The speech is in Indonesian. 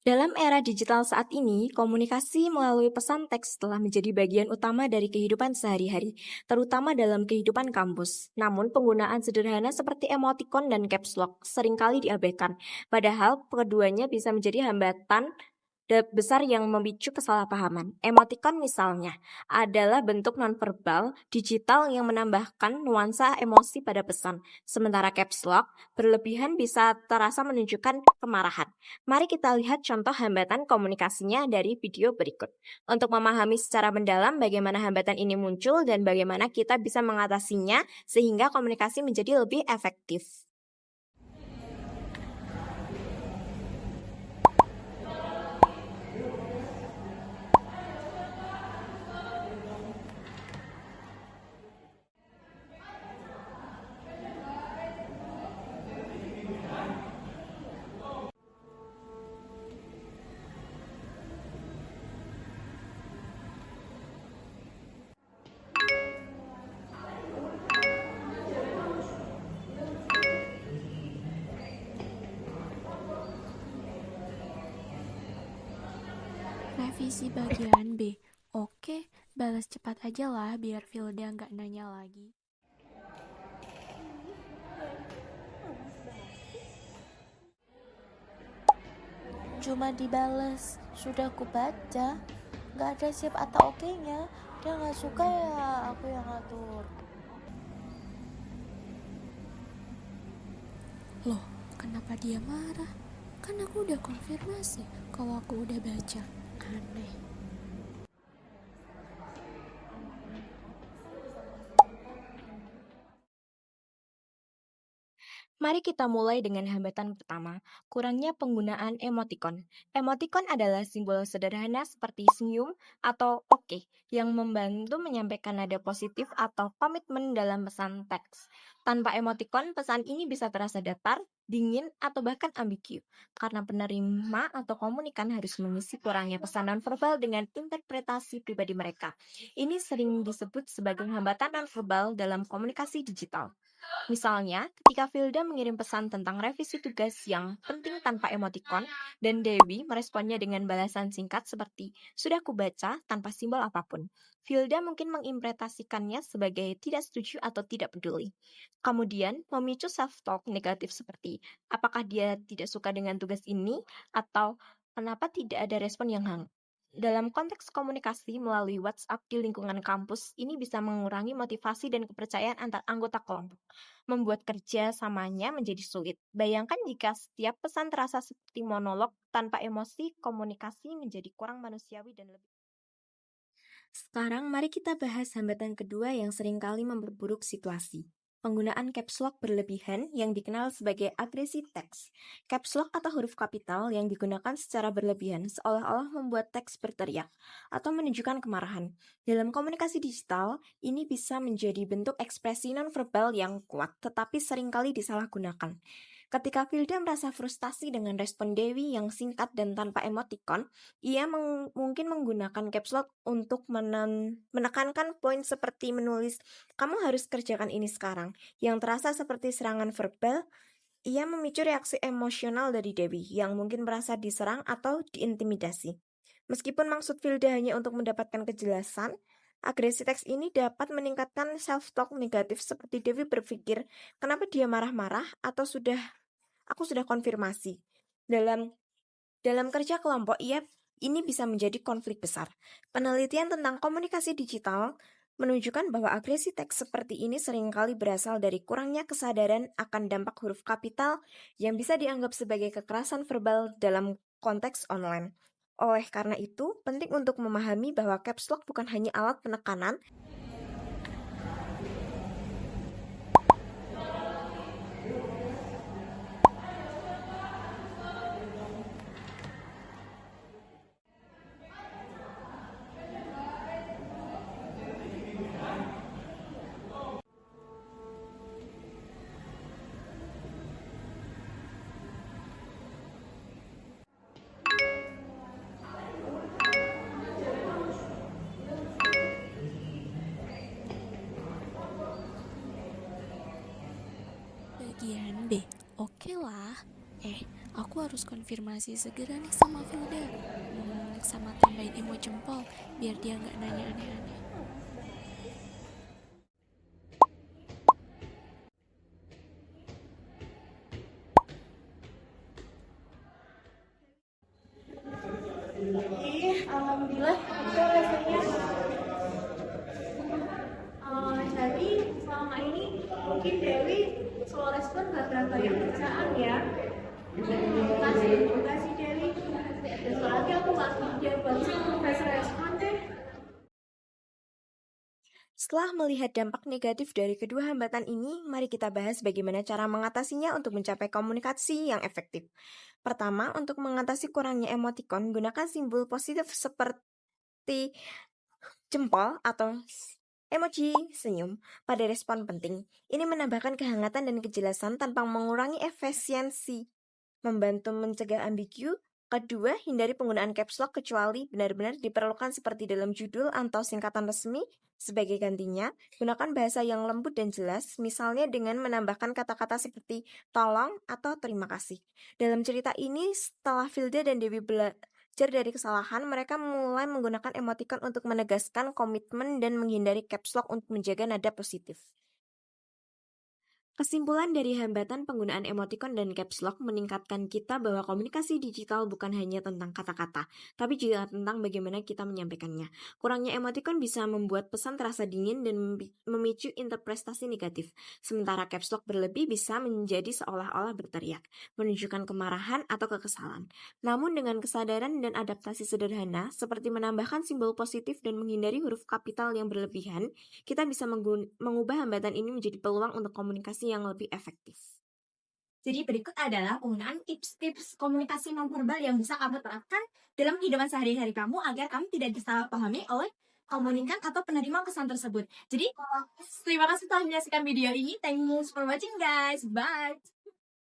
Dalam era digital saat ini, komunikasi melalui pesan teks telah menjadi bagian utama dari kehidupan sehari-hari, terutama dalam kehidupan kampus. Namun, penggunaan sederhana seperti emoticon dan caps lock seringkali diabaikan, padahal keduanya bisa menjadi hambatan besar yang memicu kesalahpahaman. Emoticon misalnya adalah bentuk nonverbal digital yang menambahkan nuansa emosi pada pesan, sementara caps lock berlebihan bisa terasa menunjukkan kemarahan. Mari kita lihat contoh hambatan komunikasinya dari video berikut. Untuk memahami secara mendalam bagaimana hambatan ini muncul dan bagaimana kita bisa mengatasinya sehingga komunikasi menjadi lebih efektif. Revisi bagian B. Oke, balas cepat aja lah biar Vilda nggak nanya lagi. Cuma dibales, sudah ku baca. Nggak ada sip atau oke-nya. Dia nggak suka ya aku yang ngatur. Loh, kenapa dia marah? Kan aku udah konfirmasi kalau aku udah baca. Aneh. Mari kita mulai dengan hambatan pertama, kurangnya penggunaan emoticon. Emoticon adalah simbol sederhana seperti senyum atau oke yang membantu menyampaikan nada positif atau komitmen dalam pesan teks. Tanpa emoticon, pesan ini bisa terasa datar, dingin, atau bahkan ambigu karena penerima atau komunikan harus mengisi kurangnya pesan nonverbal dengan interpretasi pribadi mereka. Ini sering disebut sebagai hambatan nonverbal dalam komunikasi digital. Misalnya, ketika Vilda mengirim pesan tentang revisi tugas yang penting tanpa emoticon, dan Dewi meresponnya dengan balasan singkat seperti "sudah kubaca" tanpa simbol apapun. Vilda mungkin menginterpretasikannya sebagai tidak setuju atau tidak peduli. Kemudian, memicu self-talk negatif seperti apakah dia tidak suka dengan tugas ini, atau kenapa tidak ada respon yang hangat. Dalam konteks komunikasi melalui WhatsApp di lingkungan kampus, ini bisa mengurangi motivasi dan kepercayaan antar anggota kelompok, membuat kerja samanya menjadi sulit. Bayangkan jika setiap pesan terasa seperti monolog tanpa emosi, komunikasi menjadi kurang manusiawi dan lebih. Sekarang mari kita bahas hambatan kedua yang seringkali memperburuk situasi. Penggunaan caps lock berlebihan yang dikenal sebagai agresi teks. Caps lock atau huruf kapital yang digunakan secara berlebihan seolah-olah membuat teks berteriak atau menunjukkan kemarahan. Dalam komunikasi digital, ini bisa menjadi bentuk ekspresi nonverbal yang kuat tetapi seringkali disalahgunakan. Ketika Vilda merasa frustasi dengan respon Dewi yang singkat dan tanpa emoticon, ia mungkin menggunakan caps lock untuk menekankan poin seperti menulis, "Kamu harus kerjakan ini sekarang," yang terasa seperti serangan verbal. Ia memicu reaksi emosional dari Dewi yang mungkin merasa diserang atau diintimidasi. Meskipun maksud Vilda hanya untuk mendapatkan kejelasan, agresi teks ini dapat meningkatkan self-talk negatif seperti Dewi berpikir, kenapa dia marah-marah atau aku sudah konfirmasi. Dalam kerja kelompok, ini bisa menjadi konflik besar. Penelitian tentang komunikasi digital menunjukkan bahwa agresi teks seperti ini seringkali berasal dari kurangnya kesadaran akan dampak huruf kapital yang bisa dianggap sebagai kekerasan verbal dalam konteks online. Oleh karena itu, penting untuk memahami bahwa caps lock bukan hanya alat penekanan, Bagian B. Oke lah. Aku harus konfirmasi segera nih sama Vilda. Sama tambahin emoji jempol biar dia nggak nanya aneh-aneh. Alhamdulillah itu rasanya jadi selama ini mungkin Dewi slow respon gagal banyak kerjaan ya. Terima kasih Dewi. Besok lagi aku bantu dia buat fast respon deh. Setelah melihat dampak negatif dari kedua hambatan ini, mari kita bahas bagaimana cara mengatasinya untuk mencapai komunikasi yang efektif. Pertama, untuk mengatasi kurangnya emotikon, gunakan simbol positif seperti jempol atau emoji senyum pada respon penting. Ini menambahkan kehangatan dan kejelasan tanpa mengurangi efisiensi, membantu mencegah ambigu. Kedua, hindari penggunaan caps lock kecuali benar-benar diperlukan seperti dalam judul atau singkatan resmi. Sebagai gantinya, gunakan bahasa yang lembut dan jelas, misalnya dengan menambahkan kata-kata seperti tolong atau terima kasih. Dalam cerita ini, setelah Vilda dan Dewi belajar dari kesalahan, mereka mulai menggunakan emoticon untuk menegaskan komitmen dan menghindari caps lock untuk menjaga nada positif. Kesimpulan dari hambatan penggunaan emoticon dan caps lock meningkatkan kita bahwa komunikasi digital bukan hanya tentang kata-kata, tapi juga tentang bagaimana kita menyampaikannya. Kurangnya emoticon bisa membuat pesan terasa dingin dan memicu interpretasi negatif, sementara caps lock berlebih bisa menjadi seolah-olah berteriak, menunjukkan kemarahan atau kekesalan. Namun dengan kesadaran dan adaptasi sederhana, seperti menambahkan simbol positif dan menghindari huruf kapital yang berlebihan, kita bisa mengubah hambatan ini menjadi peluang untuk komunikasi yang lebih efektif. Jadi berikut adalah penggunaan tips-tips komunikasi nonverbal yang bisa kamu terapkan dalam kehidupan sehari-hari kamu agar kamu tidak disalahpahami oleh komunikan atau penerima pesan tersebut. Jadi terima kasih telah menyaksikan video ini. Thanks for watching guys. Bye.